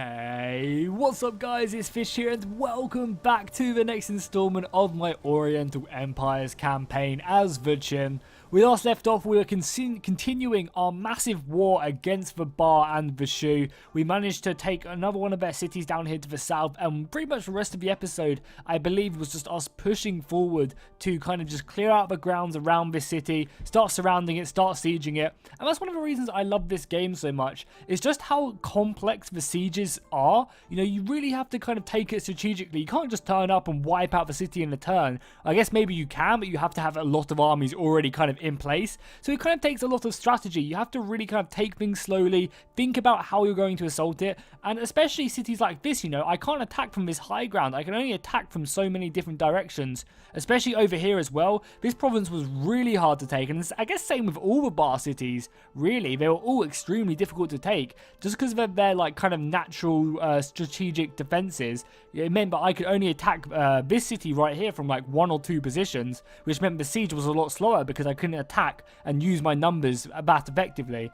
Hey, what's up guys, it's Fish here and welcome back to the next installment of my Oriental Empires campaign as Virchin. We last left off, we were continuing our massive war against the Bar and the Shu. We managed to take another one of their cities down here to the south, and pretty much the rest of the episode, I believe, was just us pushing forward to kind of just clear out the grounds around this city, start surrounding it, start sieging it. And that's one of the reasons I love this game so much, is just how complex the sieges are. You know, you really have to kind of take it strategically. You can't just turn up and wipe out the city in a turn. I guess maybe you can, but you have to have a lot of armies already kind of in place. So it kind of takes a lot of strategy. You have to really kind of take things slowly, think about how you're going to assault it, and especially cities like this, you know, I can't attack from this high ground. I can only attack from so many different directions, especially over here as well. This province was really hard to take, and I guess same with all the Bar cities, really. They were all extremely difficult to take, just because of their like kind of natural strategic defenses. It meant that I could only attack this city right here from like 1 or 2 positions, which meant the siege was a lot slower because I couldn't attack and use my numbers that effectively.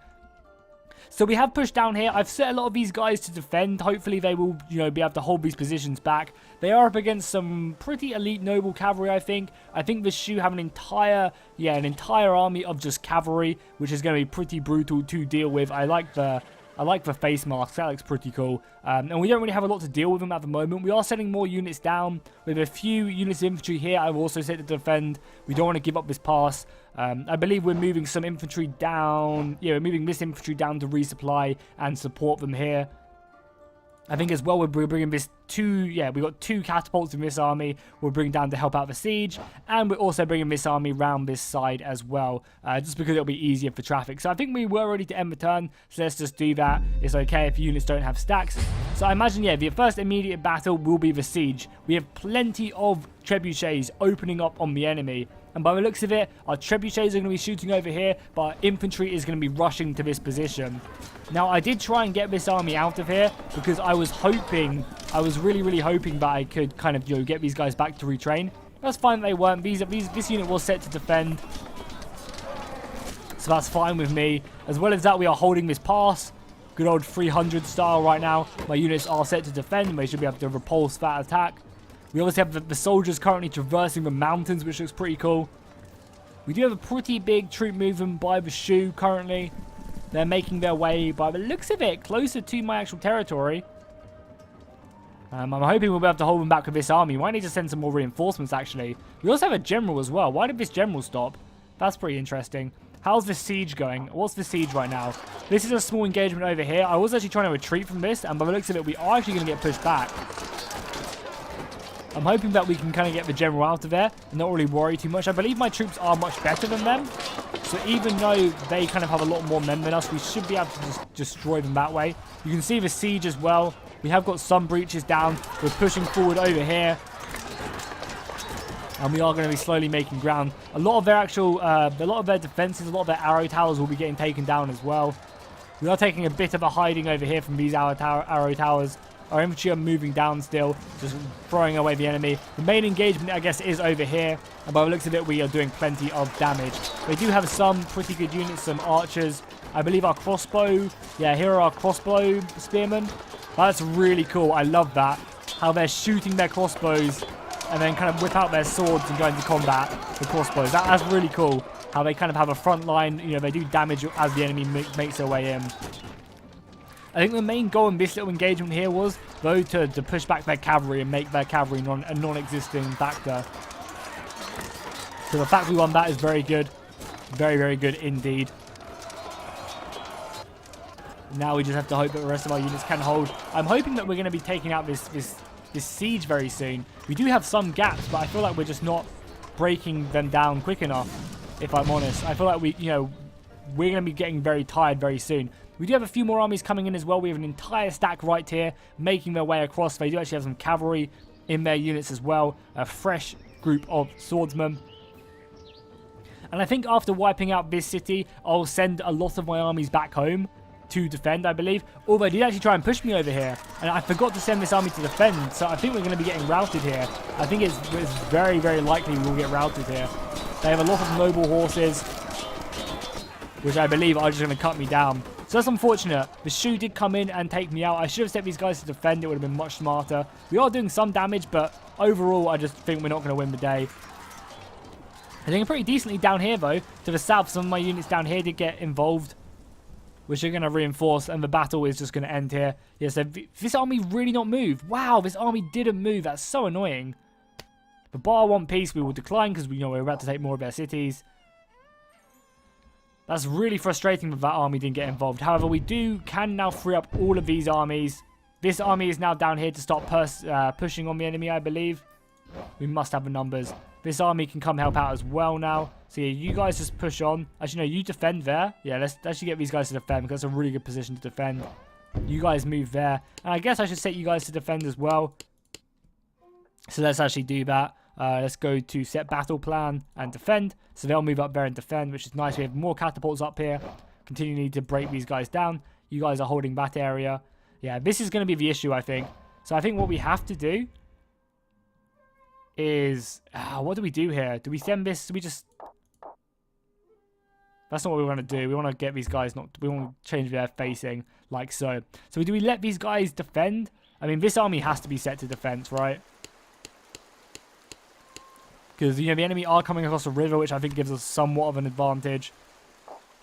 So we have pushed down here. I've set a lot of these guys to defend. Hopefully they will, you know, be able to hold these positions back. They are up against some pretty elite noble cavalry, I think. I think the Shu have an entire army of just cavalry, which is going to be pretty brutal to deal with. I like the face mask. That looks pretty cool. And we don't really have a lot to deal with them at the moment. We are sending more units down. With a few units of infantry here, I've also set to defend. We don't want to give up this pass. I believe we're moving some infantry down. Yeah, we're moving this infantry down to resupply and support them here. I think as well we're bringing this we got 2 catapults in this army we'll bring down to help out the siege, and we're also bringing this army round this side as well, just because it'll be easier for traffic. So I think we were ready to end the turn, so let's just do that. It's okay if units don't have stacks. So I imagine, yeah, the first immediate battle will be the siege. We have plenty of trebuchets opening up on the enemy, and by the looks of it, our trebuchets are going to be shooting over here, but our infantry is going to be rushing to this position. Now, I did try and get this army out of here because I was really hoping that I could kind of, you know, get these guys back to retrain. That's fine that they weren't. This unit was set to defend, so that's fine with me. As well as that, we are holding this pass. Good old 300 style right now. My units are set to defend, and they should be able to repulse that attack. We obviously have the soldiers currently traversing the mountains, which looks pretty cool. We do have a pretty big troop movement by the Shu currently. They're making their way, by the looks of it, closer to my actual territory. I'm hoping we'll be able to hold them back with this army. We might need to send some more reinforcements, actually. We also have a general as well. Why did this general stop? That's pretty interesting. How's the siege going? What's the siege right now? This is a small engagement over here. I was actually trying to retreat from this, and by the looks of it, we are actually going to get pushed back. I'm hoping that we can kind of get the general out of there and not really worry too much. I believe my troops are much better than them. So even though they kind of have a lot more men than us, we should be able to just destroy them that way. You can see the siege as well. We have got some breaches down. We're pushing forward over here. And we are going to be slowly making ground. A lot of their defenses, a lot of their arrow towers will be getting taken down as well. We are taking a bit of a hiding over here from these arrow towers. Our infantry are moving down still, just throwing away the enemy. The main engagement, I guess, is over here. And by the looks of it, we are doing plenty of damage. We do have some pretty good units, some archers. I believe our crossbow. Yeah, here are our crossbow spearmen. That's really cool. I love that. How they're shooting their crossbows and then kind of whip out their swords and go into combat with crossbows. That's really cool. How they kind of have a front line. You know, they do damage as the enemy makes their way in. I think the main goal in this little engagement here was, though, to push back their cavalry and make their cavalry a non-existing factor. So the fact we won that is very good. Very, very good indeed. Now we just have to hope that the rest of our units can hold. I'm hoping that we're going to be taking out this siege very soon. We do have some gaps, but I feel like we're just not breaking them down quick enough, if I'm honest. I feel like we're going to be getting very tired very soon. We do have a few more armies coming in as well. We have an entire stack right here making their way across. They do actually have some cavalry in their units as well. A fresh group of swordsmen. And I think after wiping out this city, I'll send a lot of my armies back home to defend, I believe. Although they did actually try and push me over here. And I forgot to send this army to defend. So I think we're going to be getting routed here. I think it's very, very likely we'll get routed here. They have a lot of noble horses, which I believe are just going to cut me down. So So that's unfortunate. The shoe did come in and take me out. I should have set these guys to defend. It would have been much smarter. We are doing some damage, but overall, I just think we're not going to win the day. I think pretty decently down here, though. To the south, some of my units down here did get involved, which are going to reinforce, and the battle is just going to end here. Yeah, so this army really not moved. Wow, this army didn't move. That's so annoying. The bar one piece we will decline because we know we're about to take more of their cities. That's really frustrating that army didn't get involved. However, we can now free up all of these armies. This army is now down here to start pushing on the enemy, I believe. We must have the numbers. This army can come help out as well now. So yeah, you guys just push on. Actually, no, you defend there. Yeah, let's actually get these guys to defend because that's a really good position to defend. You guys move there. And I guess I should set you guys to defend as well. So let's actually do that. Let's go to set battle plan and defend. So they'll move up there and defend, which is nice. We have more catapults up here. Continue need to break these guys down. You guys are holding that area. Yeah, this is going to be the issue, I think. So I think what we have to do is... what do we do here? Do we send this? Do we just... That's not what we want to do. We want to get these guys not... We want to change their facing like so. So do we let these guys defend? I mean, this army has to be set to defense, right? Because, you know, the enemy are coming across the river, which I think gives us somewhat of an advantage.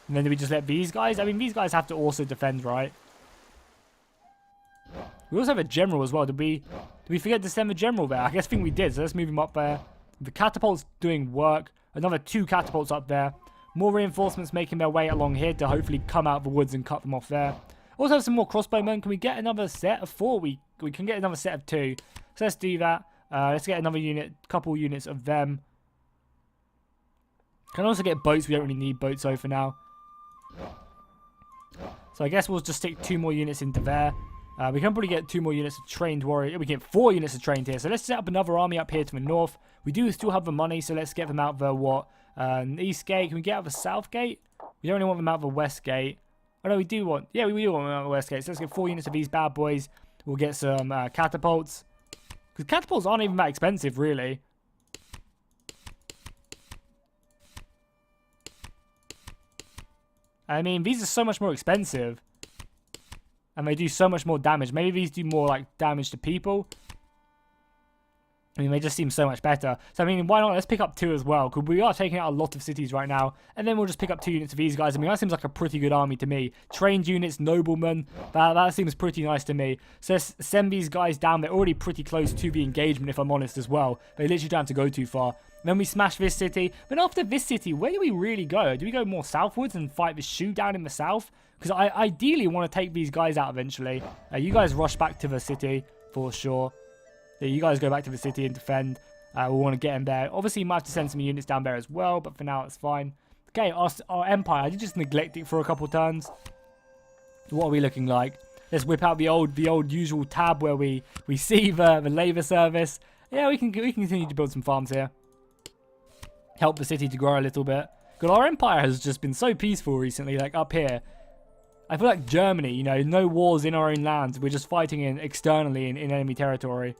And then do we just let these guys? I mean, these guys have to also defend, right? We also have a general as well. Did we forget to send the general there? I think we did. So let's move him up there. The catapult's doing work. Another 2 catapults up there. More reinforcements making their way along here to hopefully come out of the woods and cut them off there. Also have some more crossbowmen. Can we get another set of 4? We can get another set of 2. So let's do that. Let's get another unit, couple units of them. Can also get boats. We don't really need boats over now. So I guess we'll just stick 2 more units into there. We can probably get 2 more units of trained warrior. We can get 4 units of trained here. So let's set up another army up here to the north. We do still have the money, so let's get them out the east gate. Can we get out the south gate? We don't really want them out the west gate. Oh no, we do want. Yeah, we do want them out the west gate. So let's get 4 units of these bad boys. We'll get some catapults. Because catapults aren't even that expensive, really. I mean, these are so much more expensive. And they do so much more damage. Maybe these do more, like, damage to people. I mean, they just seem so much better. So, I mean, why not? Let's pick up 2 as well. Because we are taking out a lot of cities right now. And then we'll just pick up 2 units of these guys. I mean, that seems like a pretty good army to me. Trained units, noblemen. That seems pretty nice to me. So let's send these guys down. They're already pretty close to the engagement, if I'm honest, as well. They literally don't have to go too far. Then we smash this city. Then after this city, where do we really go? Do we go more southwards and fight the shoe down in the south? Because I ideally want to take these guys out eventually. You guys rush back to the city for sure. Yeah, you guys go back to the city and defend. We want to get in there. Obviously, you might have to send some units down there as well, but for now, it's fine. Okay, our empire. I did just neglect it for a couple turns. What are we looking like? Let's whip out the old usual tab where we see the labour service. Yeah, we can continue to build some farms here. Help the city to grow a little bit. God, our empire has just been so peaceful recently, like up here. I feel like Germany, you know, no wars in our own lands. We're just fighting externally in enemy territory.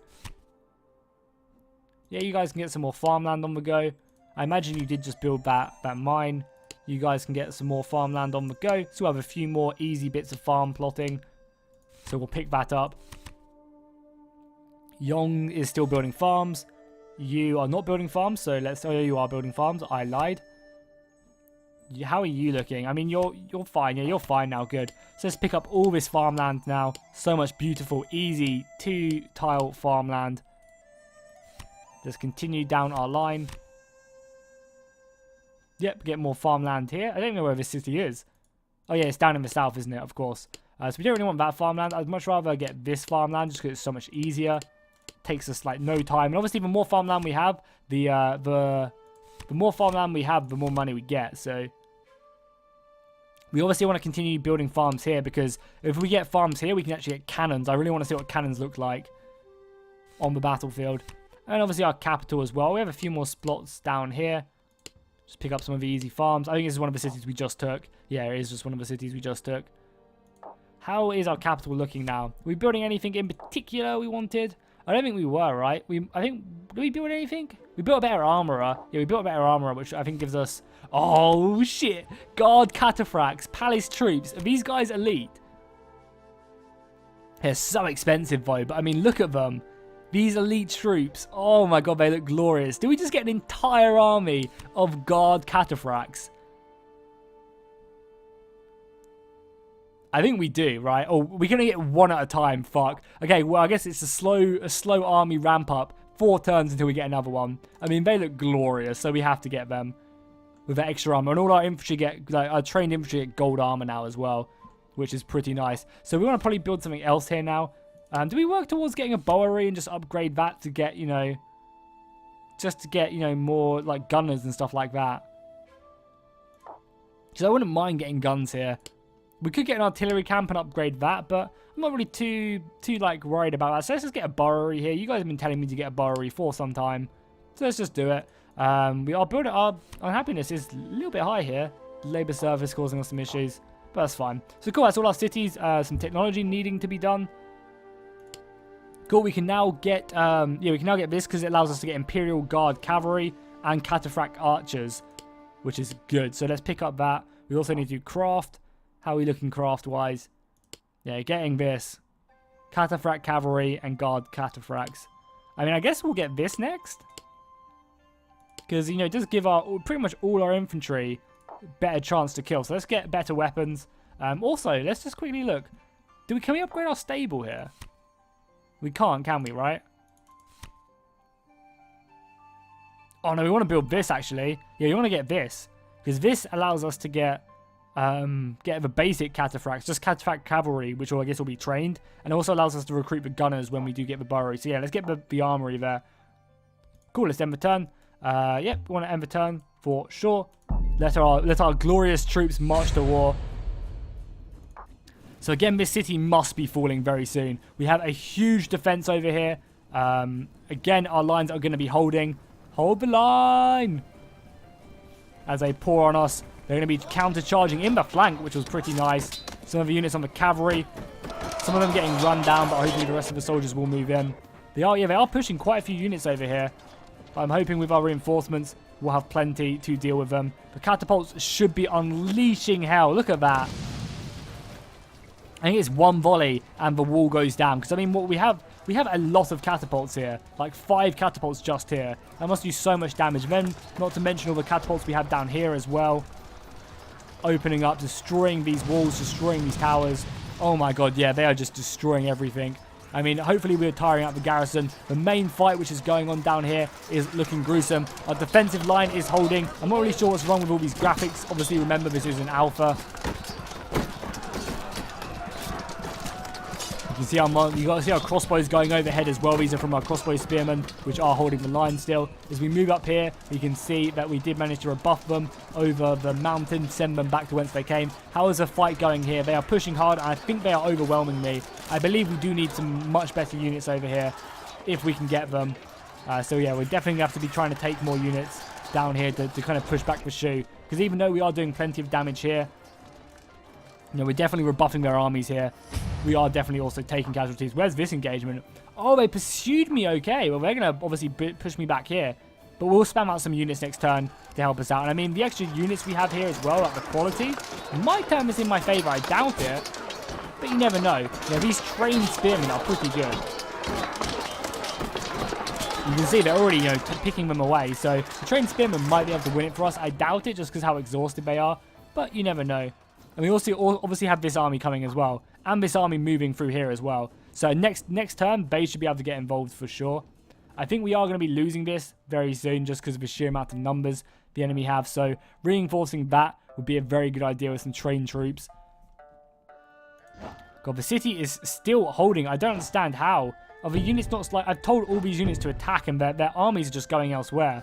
Yeah, you guys can get some more farmland on the go. I imagine you did just build that mine. You guys can get some more farmland on the go. So we'll have a few more easy bits of farm plotting. So we'll pick that up. Yong is still building farms. You are not building farms, so let's... Oh, you are building farms. I lied. How are you looking? I mean, you're fine. Yeah, you're fine now. Good. So let's pick up all this farmland now. So much beautiful, easy 2-tile farmland. Just continue down our line. Yep, get more farmland here. I don't know where this city is. Oh yeah, it's down in the south, isn't it? Of course. So we don't really want that farmland. I'd much rather get this farmland just because it's so much easier. Takes us like no time. And obviously, the more farmland we have, the more farmland we have, the more money we get. So we obviously want to continue building farms here because if we get farms here, we can actually get cannons. I really want to see what cannons look like on the battlefield. And obviously our capital as well. We have a few more spots down here. Just pick up some of the easy farms. I think this is one of the cities we just took. Yeah, it is just one of the cities we just took. How is our capital looking now? Are we building anything in particular we wanted? I don't think we were, right? I think, did we build anything? We built a better armorer. Yeah, we built a better armorer, which I think gives us... Oh, shit. Guard cataphracts, palace troops. Are these guys elite? They're so expensive, though. But, I mean, look at them. These elite troops. Oh, my God, they look glorious. Do we just get an entire army of guard cataphracts? I think we do, right? Oh, we can only get one at a time. Fuck. Okay, well, I guess it's a slow army ramp up. 4 turns until we get another one. I mean, they look glorious, so we have to get them with that extra armor. And all our infantry get, like, our trained infantry get gold armor now as well, which is pretty nice. So we want to probably build something else here now. Do we work towards getting a bowery and just upgrade that to get, you know, just to get, you know, more, like, gunners and stuff like that? Because I wouldn't mind getting guns here. We could get an artillery camp and upgrade that, but I'm not really too like worried about that. So let's just get a bowery here. You guys have been telling me to get a bowery for some time, so let's just do it. We are building our unhappiness is a little bit high here. Labor service causing us some issues, but that's fine. So cool. That's all our cities. Some technology needing to be done. Cool. We can now get we can now get this because it allows us to get Imperial Guard cavalry and cataphract archers, which is good. So let's pick up that. We also need to do craft. How are we looking craft-wise? Yeah, getting this. Cataphract cavalry and guard cataphracts. I mean, I guess we'll get this next. Because, you know, it does give our pretty much all our infantry better chance to kill. So let's get better weapons. Also, let's just quickly look. Can we upgrade our stable here? We can't, can we, right? Oh, no, we want to build this, actually. Yeah, you want to get this. Because this allows us to get the basic cataphracts, just cataphract cavalry, which I guess will be trained, and it also allows us to recruit the gunners when we do get the bowery. So yeah, let's get the armory there. Cool, let's end the turn. Yep, we want to end the turn for sure. Let our glorious troops march to war. So again, this city must be falling very soon. We have a huge defense over here. Again, our lines are going to be holding. Hold the line! As they pour on us. They're going to be counter-charging in the flank, which was pretty nice. Some of the units on the cavalry. Some of them getting run down, but hopefully the rest of the soldiers will move in. They are pushing quite a few units over here. I'm hoping with our reinforcements, we'll have plenty to deal with them. The catapults should be unleashing hell. Look at that. I think it's one volley and the wall goes down. Because, I mean, what we have a lot of catapults here. Like 5 catapults just here. That must do so much damage. Then, not to mention all the catapults we have down here as well. Opening up, destroying these walls, destroying these towers. Oh my god, yeah, they are just destroying everything. I mean, hopefully we're tiring out the garrison. The main fight which is going on down here is looking gruesome. Our defensive line is holding. I'm not really sure what's wrong with all these graphics. Obviously, remember, this is an alpha. You can see our crossbows going overhead as well. These are from our crossbow spearmen, which are holding the line still. As we move up here, we can see that we did manage to rebuff them over the mountain, send them back to whence they came. How is the fight going here? They are pushing hard, and I think they are overwhelming me. I believe we do need some much better units over here, if we can get them. So yeah, we're definitely going to have to be trying to take more units down here to kind of push back the shoe. Because even though we are doing plenty of damage here, you know, we're definitely rebuffing their armies here. We are definitely also taking casualties. Where's this engagement? Oh, they pursued me. Okay, well, they're going to obviously push me back here. But we'll spam out some units next turn to help us out. And I mean, the extra units we have here as well, like the quality, might turn this in my favor. I doubt it. But you never know. You know, these trained spearmen are pretty good. You can see they're already, you know, picking them away. So the trained spearmen might be able to win it for us. I doubt it just because how exhausted they are. But you never know. And we also obviously have this army coming as well. And this army moving through here as well. So next turn, they should be able to get involved for sure. I think we are going to be losing this very soon just because of the sheer amount of numbers the enemy have. So reinforcing that would be a very good idea with some trained troops. God, the city is still holding. I don't understand how. Are the units not like... I've told all these units to attack and their armies are just going elsewhere.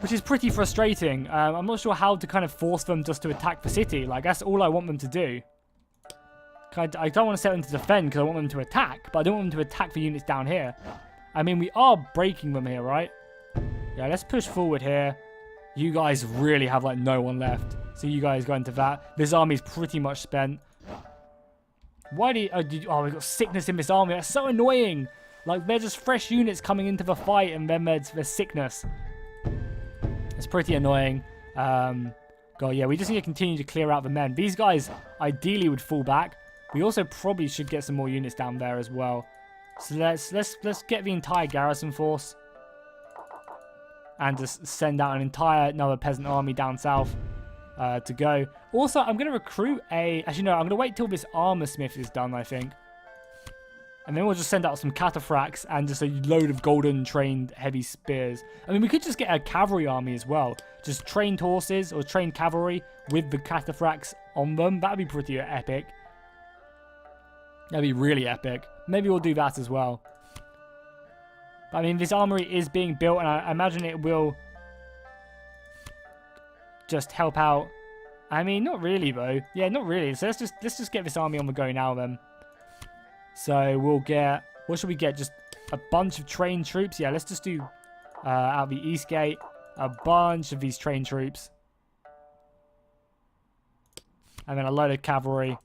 Which is pretty frustrating. I'm not sure how to kind of force them just to attack the city. Like, that's all I want them to do. I don't want to set them to defend because I want them to attack. But I don't want them to attack the units down here. I mean, we are breaking them here, right? Yeah, let's push forward here. You guys really have, like, no one left. So you guys go into that. This army is pretty much spent. Why do you... Oh, we've got sickness in this army. That's so annoying. Like, they're just fresh units coming into the fight, and then there's sickness. It's pretty annoying. God, yeah, we just need to continue to clear out the men. These guys ideally would fall back. We also probably should get some more units down there as well. So let's get the entire garrison force and just send out another peasant army down south to go. Also, I'm going to recruit actually, no, I'm going to wait till this armor smith is done, I think. And then we'll just send out some cataphracts and just a load of golden trained heavy spears. I mean, we could just get a cavalry army as well. Just trained horses or trained cavalry with the cataphracts on them. That would be pretty epic. That'd be really epic. Maybe we'll do that as well. But I mean, this armory is being built, and I imagine it will just help out. I mean, not really though. Yeah, not really. So let's just get this army on the go now then. So we'll get, what should we get? Just a bunch of trained troops. Yeah, let's just do out the east gate a bunch of these trained troops, and then a load of cavalry,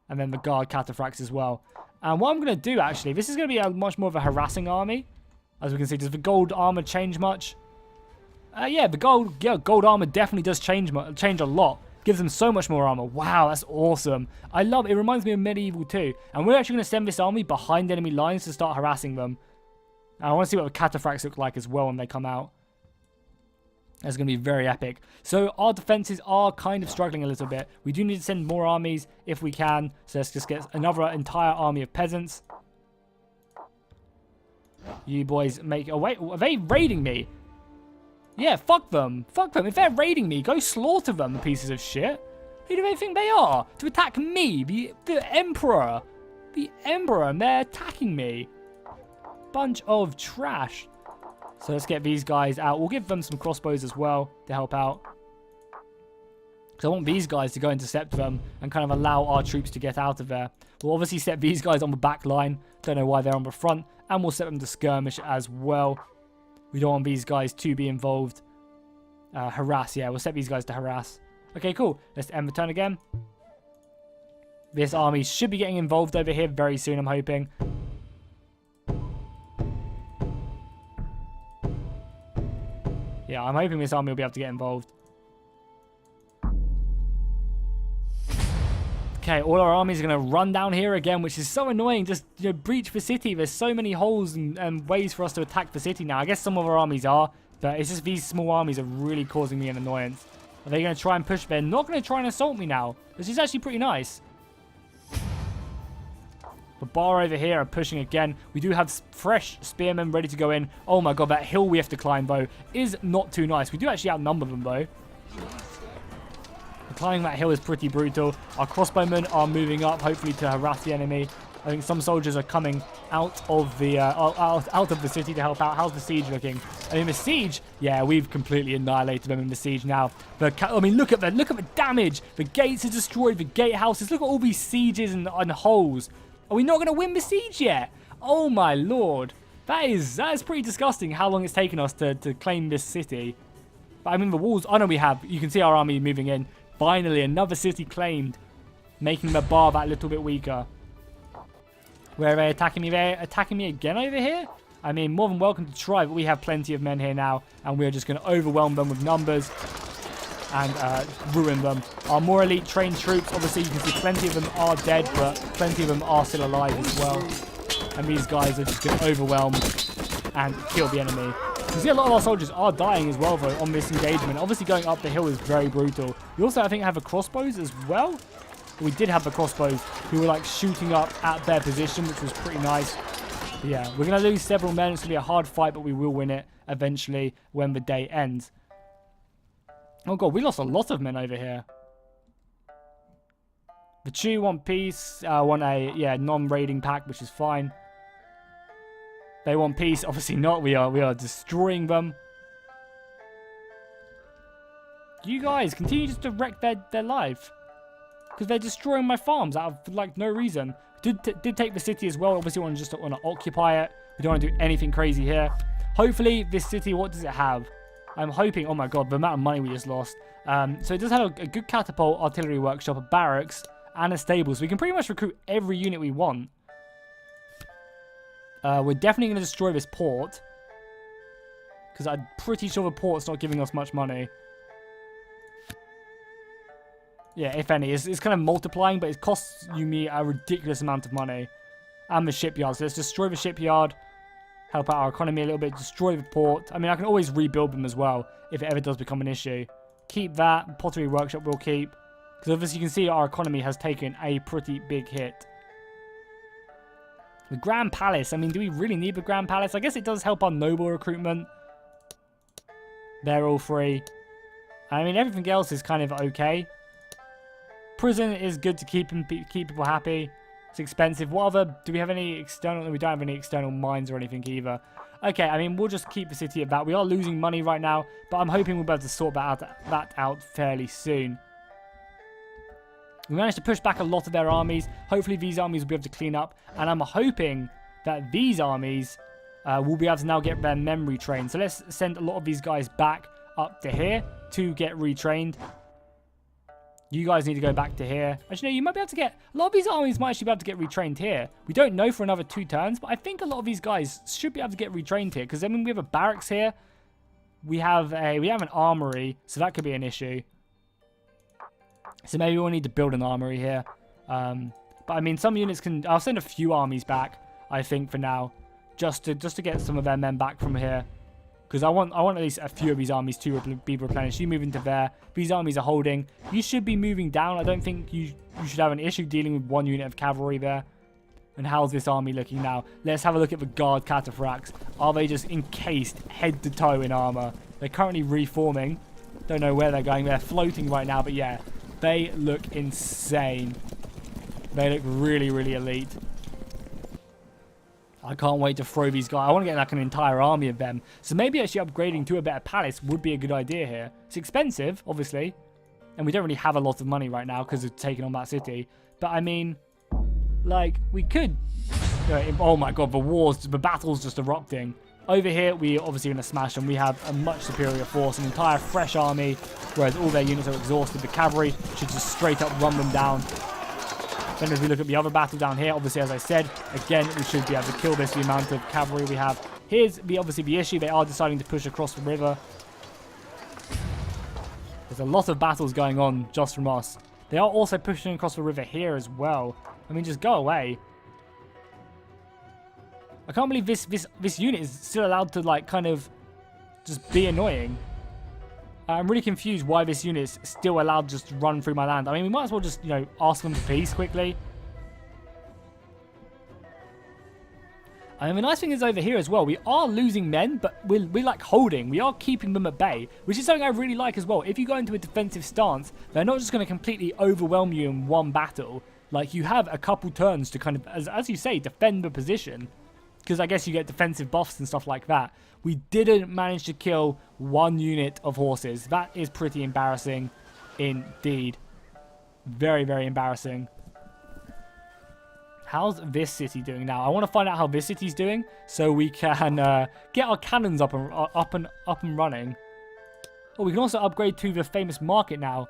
and then the guard cataphracts as well. And what I'm going to do, actually, this is going to be a much more of a harassing army. As we can see, does the gold armor change much? Yeah, the gold armor definitely does change a lot. Gives them so much more armor. Wow, that's awesome. I love it. It reminds me of Medieval 2. And we're actually going to send this army behind enemy lines to start harassing them. And I want to see what the cataphracts look like as well when they come out. That's going to be very epic. So our defenses are kind of struggling a little bit. We do need to send more armies if we can. So let's just get another entire army of peasants. You boys make... Oh, wait. Are they raiding me? Yeah, fuck them. Fuck them. If they're raiding me, go slaughter them, the pieces of shit. Who do they think they are? To attack me, the Emperor. The Emperor, and they're attacking me. Bunch of trash. So let's get these guys out. We'll give them some crossbows as well to help out. Because I want these guys to go intercept them and kind of allow our troops to get out of there. We'll obviously set these guys on the back line. Don't know why they're on the front. And we'll set them to skirmish as well. We don't want these guys to be involved. Harass, yeah, we'll set these guys to harass. Okay, cool. Let's end the turn again. This army should be getting involved over here very soon, I'm hoping. Yeah, I'm hoping this army will be able to get involved. Okay, all our armies are going to run down here again, which is so annoying. Just, you know, breach the city. There's so many holes and ways for us to attack the city now. I guess some of our armies are, but it's just these small armies are really causing me an annoyance. Are they going to try and push? They're not going to try and assault me now. This is actually pretty nice. The bar over here are pushing again. We do have fresh spearmen ready to go in. Oh my god, that hill we have to climb, though, is not too nice. We do actually outnumber them, though. Climbing that hill is pretty brutal. Our crossbowmen are moving up, hopefully to harass the enemy. I think some soldiers are coming out of the out of the city to help out. How's the siege looking? I mean, the siege, yeah, we've completely annihilated them in the siege now. I mean, look at the damage. The gates are destroyed. The gatehouses. Look at all these sieges and holes. Are we not going to win the siege yet? Oh my lord, that is pretty disgusting. How long it's taken us to claim this city? But I mean, the walls. Oh no, we have. You can see our army moving in. Finally, another city claimed, making the bar that little bit weaker. Where are they attacking me? They're attacking me again over here? I mean, more than welcome to try, but we have plenty of men here now, and we're just going to overwhelm them with numbers and ruin them. Our more elite trained troops, obviously you can see plenty of them are dead, but plenty of them are still alive as well. And these guys are just going to overwhelm and kill the enemy. You see a lot of our soldiers are dying as well, though, on this engagement. Obviously, going up the hill is very brutal. We also, I think, have the crossbows as well. We did have the crossbows who were, like, shooting up at their position, which was pretty nice. But yeah, we're going to lose several men. It's going to be a hard fight, but we will win it eventually when the day ends. Oh, God, we lost a lot of men over here. The Chu want peace, want a, yeah, non-raiding pact, which is fine. They want peace. Obviously not. We are destroying them. You guys continue just to wreck their life. Because they're destroying my farms out of, like, no reason. Did take the city as well. Obviously, want to occupy it. We don't want to do anything crazy here. Hopefully, this city, what does it have? I'm hoping, oh my god, the amount of money we just lost. So it does have a good catapult, artillery workshop, a barracks, and a stable. So we can pretty much recruit every unit we want. We're definitely going to destroy this port. Because I'm pretty sure the port's not giving us much money. Yeah, if any. It's kind of multiplying, but it costs me a ridiculous amount of money. And the shipyard. So let's destroy the shipyard. Help out our economy a little bit. Destroy the port. I mean, I can always rebuild them as well, if it ever does become an issue. Keep that. Pottery workshop we'll keep. Because obviously you can see our economy has taken a pretty big hit. The Grand Palace. I mean, do we really need the Grand Palace? I guess it does help our noble recruitment. They're all free. I mean, everything else is kind of okay. Prison is good to keep people happy. It's expensive. What other... Do we have any external... We don't have any external mines or anything either. Okay, I mean, we'll just keep the city at that. We are losing money right now, but I'm hoping we'll be able to sort that out fairly soon. We managed to push back a lot of their armies. Hopefully these armies will be able to clean up. And I'm hoping that these armies... we'll be able to now get their memory trained. So let's send a lot of these guys back up to here to get retrained. You guys need to go back to here. Actually, no, you might be able to get... A lot of these armies might actually be able to get retrained here. We don't know for another 2 turns, but I think a lot of these guys should be able to get retrained here. Because, I mean, we have a barracks here. We have an armory, so that could be an issue. So maybe we'll need to build an armory here. But, I mean, some units can... I'll send a few armies back, I think, for now. Just to get some of their men back from here. Because I want at least a few of these armies to be replenished. You move into there. These armies are holding. You should be moving down. I don't think you should have an issue dealing with 1 unit of cavalry there. And how's this army looking now? Let's have a look at the guard cataphracts. Are they just encased head to toe in armor? They're currently reforming. Don't know where they're going. They're floating right now. But yeah, they look insane. They look really, really elite. I can't wait to throw these guys. I want to get like an entire army of them. So maybe actually upgrading to a better palace would be a good idea here. It's expensive, obviously. And we don't really have a lot of money right now because of taking on that city. But I mean, like, we could... oh my god, the battle's just erupting. Over here, we're obviously going to smash them. We have a much superior force, an entire fresh army. Whereas all their units are exhausted. The cavalry should just straight up run them down. Then as we look at the other battle down here, obviously, as I said, again, we should be able to kill this, the amount of cavalry we have. Here's obviously the issue. They are deciding to push across the river. There's a lot of battles going on just from us. They are also pushing across the river here as well. I mean, just go away. I can't believe this unit is still allowed to, like, kind of just be annoying. I'm really confused why this unit is still allowed to just run through my land. I mean, we might as well just, you know, ask them for peace quickly. I mean, the nice thing is over here as well, we are losing men, but we're like holding. We are keeping them at bay, which is something I really like as well. If you go into a defensive stance, they're not just going to completely overwhelm you in one battle. Like, you have a couple turns to kind of, as you say, defend the position. Because I guess you get defensive buffs and stuff like that. We didn't manage to kill 1 unit of horses. That is pretty embarrassing indeed. Very, very embarrassing. How's this city doing now? I want to find out how this city's doing so we can get our cannons up and running. Oh, we can also upgrade to the famous market now.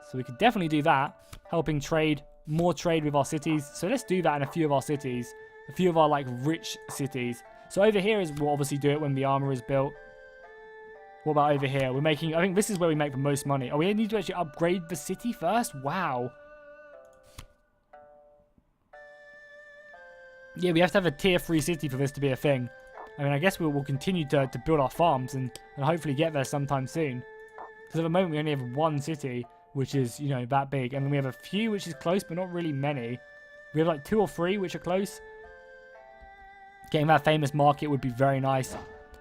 So we could definitely do that. Helping trade, more trade with our cities. So let's do that in a few of our cities. A few of our, like, rich cities. So over here we'll obviously do it when the armor is built. What about over here? We're making... I think this is where we make the most money. Oh, we need to actually upgrade the city first? Wow. Yeah, we have to have a tier 3 city for this to be a thing. I mean, I guess we'll continue to build our farms and hopefully get there sometime soon. Because at the moment we only have 1 city, which is, you know, that big. And then we have a few which is close, but not really many. We have like 2 or 3 which are close. Getting that famous market would be very nice.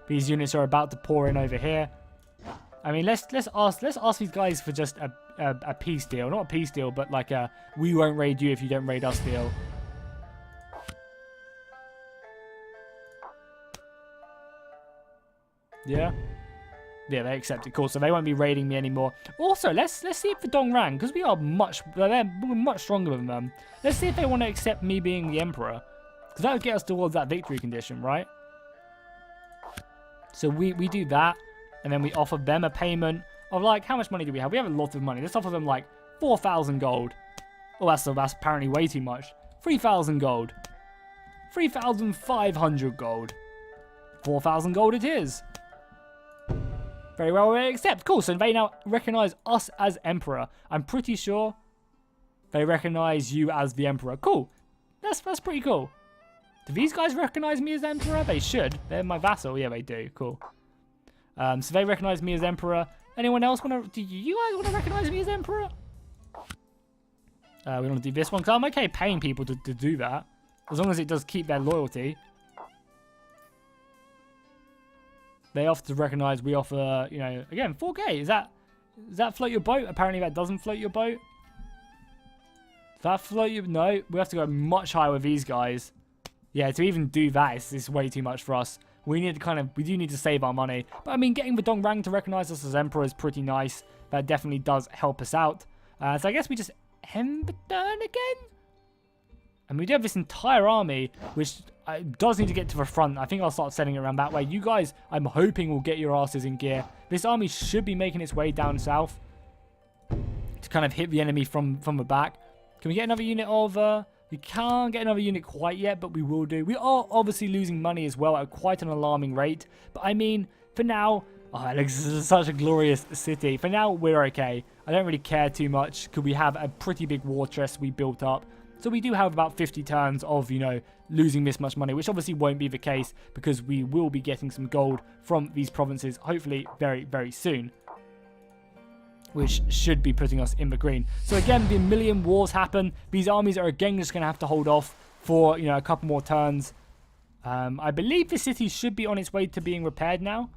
These units are about to pour in over here. I mean, let's ask these guys for just a peace deal. Not a peace deal, but like a we won't raid you if you don't raid us deal. Yeah. Yeah, they accept it. Cool. So they won't be raiding me anymore. Also, let's see if the Dongrang, because we're much stronger than them. Let's see if they want to accept me being the emperor. Because that would get us towards that victory condition, right? So we do that. And then we offer them a payment of, like, how much money do we have? We have a lot of money. Let's offer them, like, 4,000 gold. Oh, that's apparently way too much. 3,000 gold. 3,500 gold. 4,000 gold it is. Very well, we accept. Cool, so they now recognize us as Emperor. I'm pretty sure they recognize you as the Emperor. Cool. That's pretty cool. Do these guys recognize me as Emperor? They should. They're my vassal. Yeah, they do. Cool. So they recognize me as Emperor. Anyone else want to... Do you guys want to recognize me as Emperor? We want to do this one, because I'm okay paying people to do that. As long as it does keep their loyalty. They offer to recognize, we offer, you know, again, 4K. Does that float your boat? Apparently that doesn't float your boat. Does that float your... No, we have to go much higher with these guys. Yeah, to even do that is way too much for us. We need to we do need to save our money. But I mean, getting the Dongrang to recognize us as Emperor is pretty nice. That definitely does help us out. So I guess we just end the turn again? And we do have this entire army, which does need to get to the front. I think I'll start sending it around that way. You guys, I'm hoping, will get your asses in gear. This army should be making its way down south to kind of hit the enemy from the back. Can we get another unit of... we can't get another unit quite yet, but we will do. We are obviously losing money as well at quite an alarming rate. But I mean, for now... Oh, it looks such a glorious city. For now, we're okay. I don't really care too much because we have a pretty big war chest we built up. So we do have about 50 turns of, you know, losing this much money, which obviously won't be the case because we will be getting some gold from these provinces, hopefully very, very soon, which should be putting us in the green. So again, the million wars happen. These armies are again just going to have to hold off for, you know, a couple more turns. I believe the city should be on its way to being repaired now.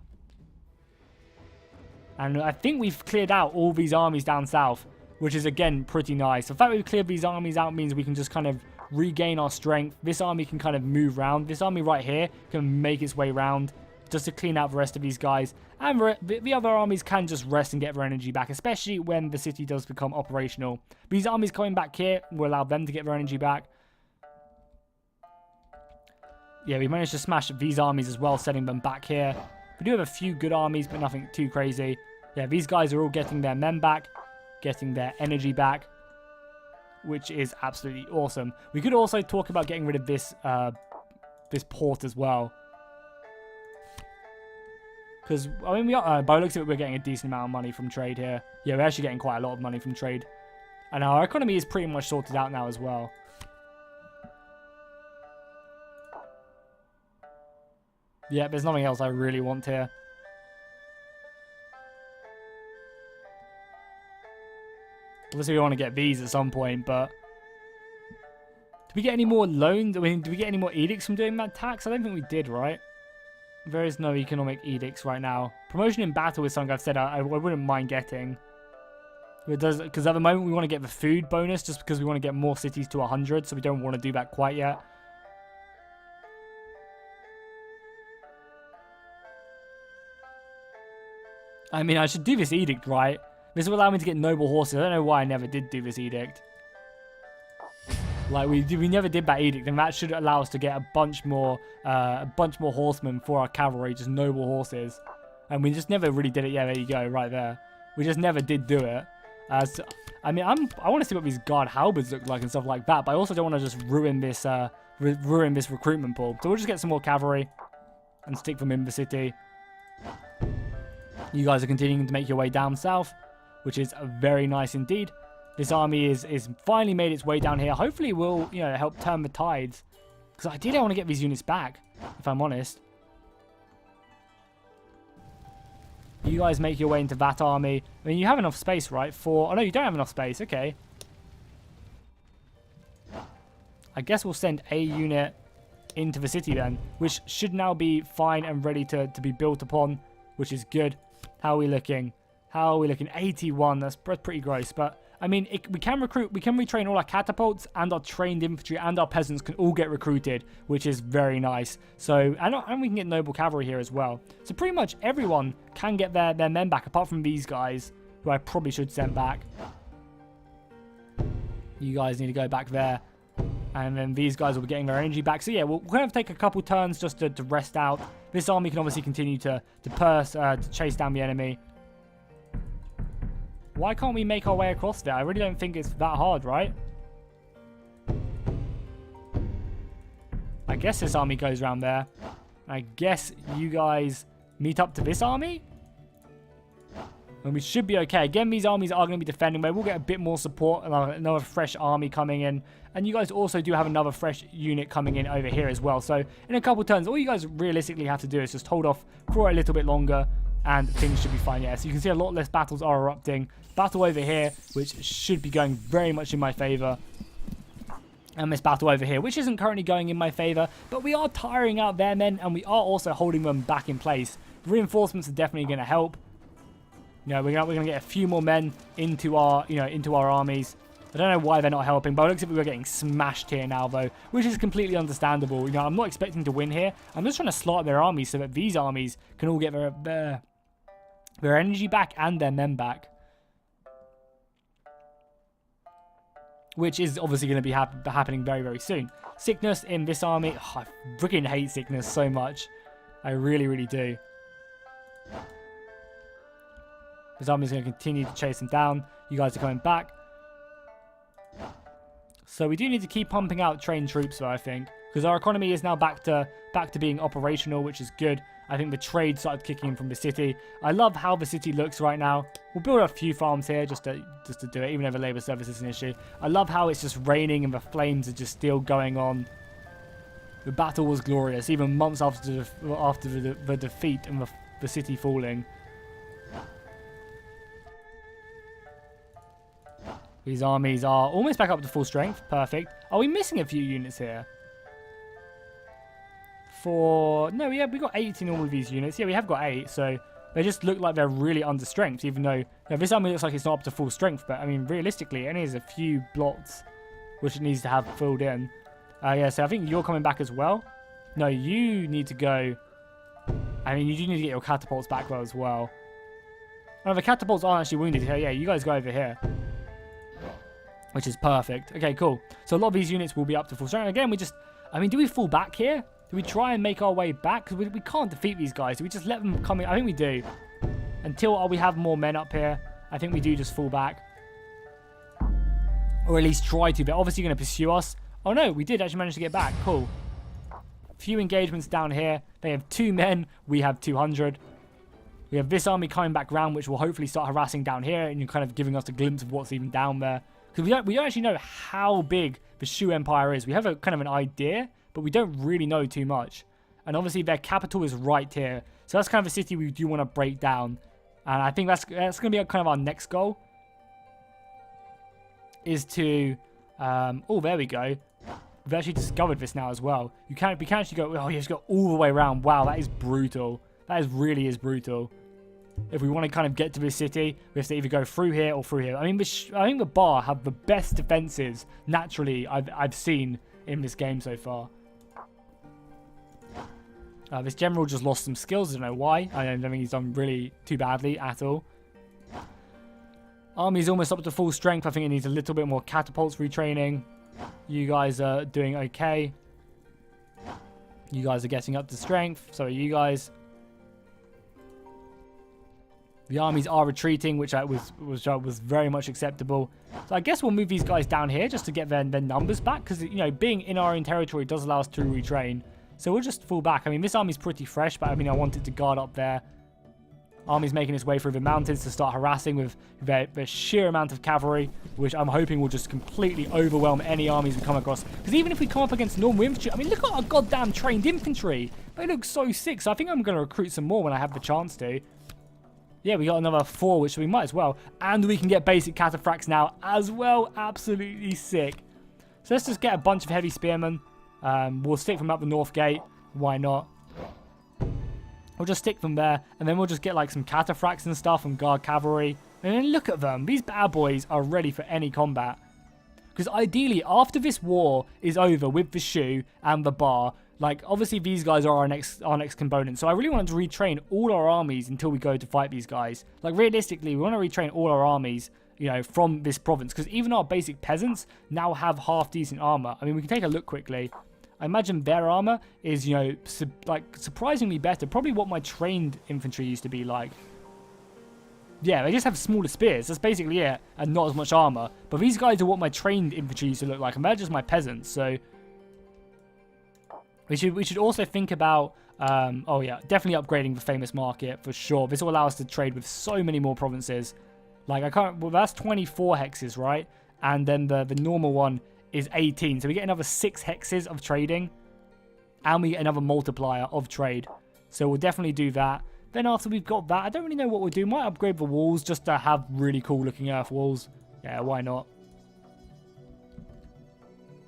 And I think we've cleared out all these armies down south, which is, again, pretty nice. The fact that we've cleared these armies out means we can just kind of regain our strength. This army can kind of move around. This army right here can make its way around just to clean out the rest of these guys. And the other armies can just rest and get their energy back, especially when the city does become operational. These armies coming back here will allow them to get their energy back. Yeah, we managed to smash these armies as well, sending them back here. We do have a few good armies, but nothing too crazy. Yeah, these guys are all getting their men back, getting their energy back, which is absolutely awesome. We could also talk about getting rid of this this port as well. Because, I mean, we are, by the looks of it, we're getting a decent amount of money from trade here. Yeah, we're actually getting quite a lot of money from trade. And our economy is pretty much sorted out now as well. Yeah, there's nothing else I really want here. Obviously, we want to get these at some point, but... Did we get any more loans? I mean, did we get any more edicts from doing that tax? I don't think we did, right? There is no economic edicts right now. Promotion in battle is something I've said I wouldn't mind getting. It does, because at the moment we want to get the food bonus just because we want to get more cities to 100, so we don't want to do that quite yet. I mean, I should do this edict, right? This will allow me to get noble horses. I don't know why I never did do this edict. Like, we never did that edict, and that should allow us to get a bunch more horsemen for our cavalry, just noble horses. And we just never really did it. Yeah, there you go, right there. We just never did do it. So, I mean, I want to see what these guard halberds look like and stuff like that, but I also don't want to just ruin this recruitment pool. So we'll just get some more cavalry and stick them in the city. You guys are continuing to make your way down south, which is very nice indeed. This army is finally made its way down here. Hopefully it will, you know, help turn the tides. Because ideally I want to get these units back, if I'm honest. You guys make your way into that army. I mean, you have enough space, right? For... Oh, no, you don't have enough space. Okay. I guess we'll send a unit into the city then, which should now be fine and ready to be built upon, which is good. How are we looking? How are we looking? 81. That's pretty gross, but... I mean, we can retrain all our catapults, and our trained infantry and our peasants can all get recruited, which is very nice. So, and we can get noble cavalry here as well. So pretty much everyone can get their men back, apart from these guys, who I probably should send back. You guys need to go back there. And then these guys will be getting their energy back. So yeah, we're going to have to take a couple turns just to rest out. This army can obviously continue to chase down the enemy. Why can't we make our way across there? I really don't think it's that hard, right? I guess this army goes around there. I guess you guys meet up to this army. And we should be okay. Again, these armies are going to be defending, but we'll get a bit more support. Another fresh army coming in. And you guys also do have another fresh unit coming in over here as well. So in a couple turns, all you guys realistically have to do is just hold off for a little bit longer. And things should be fine. Yeah, so you can see a lot less battles are erupting. Battle over here, which should be going very much in my favor. And this battle over here, which isn't currently going in my favor. But we are tiring out their men, and we are also holding them back in place. Reinforcements are definitely going to help. You know, we're going to get a few more men into our, into our armies. I don't know why they're not helping, but it looks like we're getting smashed here now, though, which is completely understandable. You know, I'm not expecting to win here. I'm just trying to slot their armies so that these armies can all get their energy back and their men back. Which is obviously going to be happening very, very soon. Sickness in this army. Oh, I freaking hate sickness so much. I really, really do. This army is going to continue to chase them down. You guys are coming back. So we do need to keep pumping out trained troops, though, I think. Because our economy is now back to being operational, which is good. I think the trade started kicking in from the city. I love how the city looks right now. We'll build a few farms here just to do it, even though the labour service is an issue. I love how it's just raining and the flames are just still going on. The battle was glorious, even months after the defeat and the city falling. These armies are almost back up to full strength. Perfect. Are we missing a few units here? No, we got 8 in all of these units. Yeah, we have got 8, so they just look like they're really under strength, even though this army looks like it's not up to full strength. But I mean, realistically, it only has a few blots which it needs to have filled in. Yeah, so I think you're coming back as well. No, you need to go. I mean, you do need to get your catapults back well as well. Oh, the catapults aren't actually wounded here. Yeah, you guys go over here. Which is perfect. Okay, cool. So a lot of these units will be up to full strength. Again, do we fall back here? Do we try and make our way back? Because we can't defeat these guys. Do we just let them come in? I think we do. Until we have more men up here, I think we do just fall back. Or at least try to. They're obviously going to pursue us. Oh no, we did actually manage to get back. Cool. Few engagements down here. They have 2 men. We have 200. We have this army coming back round, which will hopefully start harassing down here. And you're kind of giving us a glimpse of what's even down there. Because we don't actually know how big the Shu Empire is. We have a kind of an idea, but we don't really know too much. And obviously their capital is right here. So that's kind of a city we do want to break down. And I think that's going to be kind of our next goal. Is to... oh, there we go. We've actually discovered this now as well. We can actually go... Oh, you just go all the way around. Wow, that is brutal. That really is brutal. If we want to kind of get to this city, we have to either go through here or through here. I mean, I think the Bar have the best defenses, naturally, I've seen in this game so far. This general just lost some skills. I don't know why. I don't think he's done really too badly at all. Army's almost up to full strength. I think it needs a little bit more catapults retraining. You guys are doing okay. You guys are getting up to strength. So are you guys. The armies are retreating, which was very much acceptable. So I guess we'll move these guys down here just to get their numbers back. Because, being in our own territory does allow us to retrain. So we'll just fall back. I mean, this army's pretty fresh, but I mean, I wanted to guard up there. Army's making its way through the mountains to start harassing with their sheer amount of cavalry, which I'm hoping will just completely overwhelm any armies we come across. Because even if we come up against normal infantry, I mean, look at our goddamn trained infantry. They look so sick. So I think I'm going to recruit some more when I have the chance to. Yeah, we got another 4, which we might as well. And we can get basic cataphracts now as well. Absolutely sick. So let's just get a bunch of heavy spearmen. We'll stick them up the north gate. Why not? We'll just stick them there. And then we'll just get like some cataphracts and stuff and guard cavalry. And then look at them. These bad boys are ready for any combat. Because ideally, after this war is over with the Shu and the Bar, like, obviously these guys are our next component. So I really wanted to retrain all our armies until we go to fight these guys. Like, realistically, we want to retrain all our armies, from this province. Because even our basic peasants now have half-decent armor. I mean, we can take a look quickly. I imagine their armor is, surprisingly better. Probably what my trained infantry used to be like. Yeah, they just have smaller spears. That's basically it. And not as much armor. But these guys are what my trained infantry used to look like. And they're just my peasants, so... We should also think about, oh yeah, definitely upgrading the famous market for sure. This will allow us to trade with so many more provinces. Like, I can't, well, that's 24 hexes, right? And then the normal one is 18. So we get another 6 hexes of trading. And we get another multiplier of trade. So we'll definitely do that. Then after we've got that, I don't really know what we'll do. Might upgrade the walls just to have really cool looking earth walls. Yeah, why not?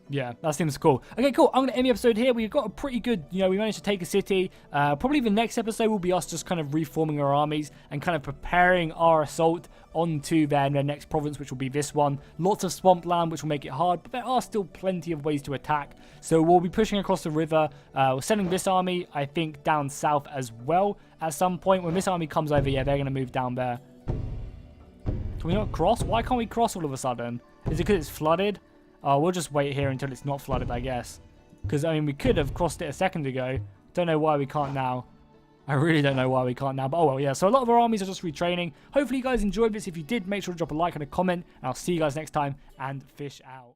Yeah, that seems cool. Okay, cool. I'm going to end the episode here. We've got a pretty good, you know, we managed to take a city. Probably the next episode will be us just kind of reforming our armies and kind of preparing our assault onto their next province, which will be this one. Lots of swampland, which will make it hard, but there are still plenty of ways to attack. So we'll be pushing across the river. We're sending this army, I think, down south as well at some point. When this army comes over, yeah, they're going to move down there. Can we not cross? Why can't we cross all of a sudden? Is it because it's flooded? Oh, we'll just wait here until it's not flooded, I guess. Because, I mean, we could have crossed it a second ago. Don't know why we can't now. I really don't know why we can't now. But, oh, well, yeah. So, a lot of our armies are just retraining. Hopefully, you guys enjoyed this. If you did, make sure to drop a like and a comment. And I'll see you guys next time. And fish out.